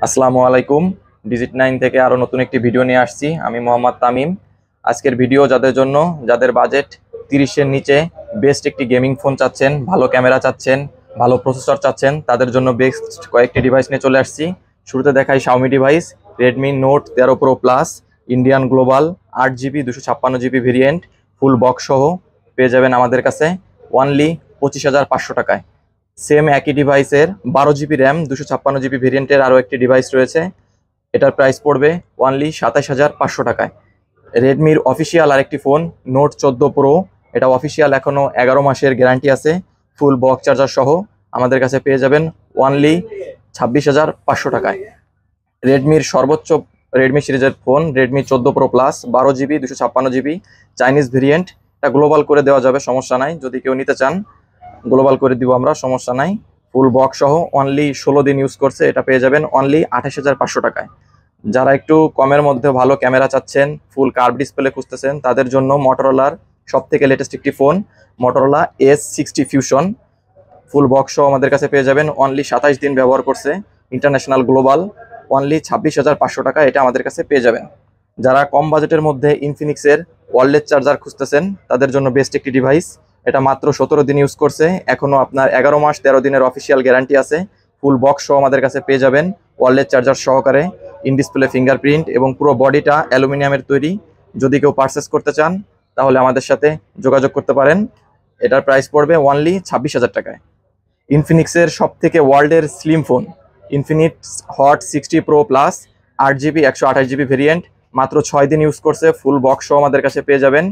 আসসালামু আলাইকুম। ডিজিট 9 থেকে আরো নতুন একটি ভিডিও নিয়ে আসছি। আমি মোহাম্মদ তামিম। আজকের ভিডিও যাদের জন্য, যাদের বাজেট 30-এর নিচে বেস্ট একটি গেমিং ফোন চাচ্ছেন, ভালো ক্যামেরা চাচ্ছেন, ভালো প্রসেসর চাচ্ছেন, তাদের জন্য বেস্ট কয়েকটি ডিভাইস নিয়ে চলে আসছি। শুরুতে দেখাই Xiaomi device Redmi Note 13 Pro Plus Indian global 8GB 256GB variant full box সহ পেয়ে যাবেন আমাদের কাছে অনলি 25,500 টাকায়। সেম একই ডিভাইসের 12GB র্যাম 256GB ভেরিয়েন্টের আরও একটি ডিভাইস রয়েছে। এটার প্রাইস পড়বে অনলি 27,500 টাকায়। রেডমির অফিসিয়াল আরেকটি ফোন Note 14 Pro, এটা অফিসিয়াল, এখনও 11 মাসের গ্যারান্টি আছে, ফুল বক্স চার্জার সহ আমাদের কাছে পেয়ে যাবেন অনলি 26,500 টাকায়। রেডমির সর্বোচ্চ রেডমি সিরিজের phone Redmi 14 Pro Plus 12GB 256GB Chinese variant, এটা গ্লোবাল করে দেওয়া যাবে, সমস্যা নাই। যদি কেউ নিতে চান গ্লোবাল করে দিব আমরা, সমস্যা নাই। ফুল বক্স সহ অনলি 16 দিন ইউজ করছে, এটা পেয়ে যাবেন অনলি 28,500 টাকায়। যারা একটু কমের মধ্যে ভালো ক্যামেরা চাচ্ছেন, ফুল কার্ভ ডিসপ্লে খুঁজতেছেন, তাদের জন্য মটোরোলার সব থেকে লেটেস্ট একটি phone Motorola S60 Fusion full box সহ আমাদের কাছে পেয়ে যাবেন অনলি 27 দিন ব্যবহার করছে, ইন্টারন্যাশনাল গ্লোবাল, অনলি 26,500 টাকা এটা আমাদের কাছে পেয়ে যাবেন। যারা কম বাজেটের মধ্যে ইনফিনিক্সের ওয়্যারলেস চার্জার খুঁজতেছেন, তাদের জন্য বেস্ট একটি ডিভাইস, এটা মাত্র 17 দিন ইউজ করছে, এখনও আপনার 11 মাস 13 দিনের অফিসিয়াল গ্যারান্টি আছে। ফুল বক্স সহ আমাদের কাছে পেয়ে যাবেন ওয়্যারলেস চার্জার সহকারে, ইন ডিসপ্লে ফিঙ্গারপ্রিন্ট এবং পুরো বডিটা অ্যালুমিনিয়ামের তৈরি। যদি কেউ পারচেস করতে চান তাহলে আমাদের সাথে যোগাযোগ করতে পারেন। এটার প্রাইস পড়বে অনলি 26,000 টাকায়। ইনফিনিক্সের সব থেকে ওয়ার্ল্ডের slim phone Infinix hot 60 Pro Plus 8GB 128GB variant, মাত্র 6 দিন ইউজ করছে, ফুল বক্স সহ আমাদের কাছে পেয়ে যাবেন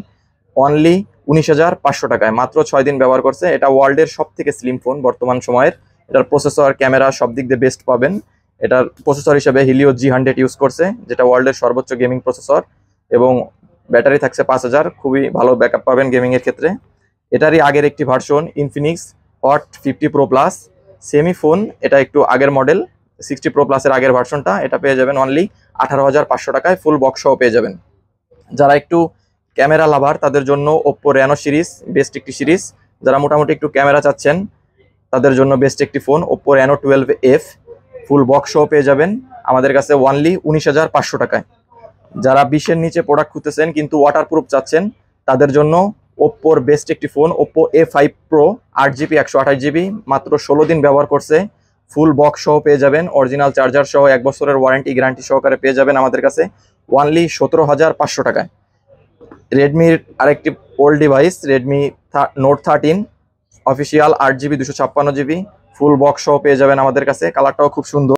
অনলি 19,500 টাকায়। মাত্র 6 দিন ব্যবহার করছে, এটা ওয়ার্ল্ডের সব থেকে স্লিম ফোন বর্তমান সময়ের। এটার প্রসেসর, ক্যামেরা সব দিক দিয়ে বেস্ট পাবেন। এটার প্রসেসর হিসেবে Helio G100 ইউজ করছে, যেটা ওয়ার্ল্ডের সর্বোচ্চ গেমিং প্রসেসর, এবং ব্যাটারি থাকছে 5000, খুবই ভালো ব্যাকআপ পাবেন গেমিংয়ের ক্ষেত্রে। এটারই আগের একটি version Infinix hot 50 Pro Plus semi phone, এটা একটু আগের মডেল, 60 Pro Plus এর আগের ভার্সনটা, এটা পেয়ে যাবেন অনলি 18,500 টাকায়, ফুল বক্স সহ পেয়ে যাবেন। যারা একটু ক্যামেরা লাভার তাদের জন্য Oppo Reno সিরিজ বেস্ট একটি সিরিজ। যারা মোটামুটি একটু ক্যামেরা চাচ্ছেন তাদের জন্য বেস্ট একটি phone Oppo Reno 12F full box সহ পেয়ে যাবেন আমাদের কাছে অনলি 19,500 টাকায়। যারা 20-এর নিচে প্রোডাক্ট খুঁজতেছেন কিন্তু ওয়াটারপ্রুফ চাচ্ছেন, তাদের জন্য Oppoর বেস্ট একটি phone Oppo A5 Pro 8GB 128GB, মাত্র 16 দিন ব্যবহার করছে, ফুল বক্স সহ পেয়ে যাবেন, অরিজিনাল চার্জার সহ 1 বছরের ওয়ারেন্টি গ্যারান্টি সহকারে পেয়ে যাবেন আমাদের কাছে অনলি 17,500 টাকায়। রেডমির আরেকটি old device Redmi Note 13 official 8GB 256GB full box সহ পেয়ে যাবেন আমাদের কাছে, কালারটাও খুব সুন্দর।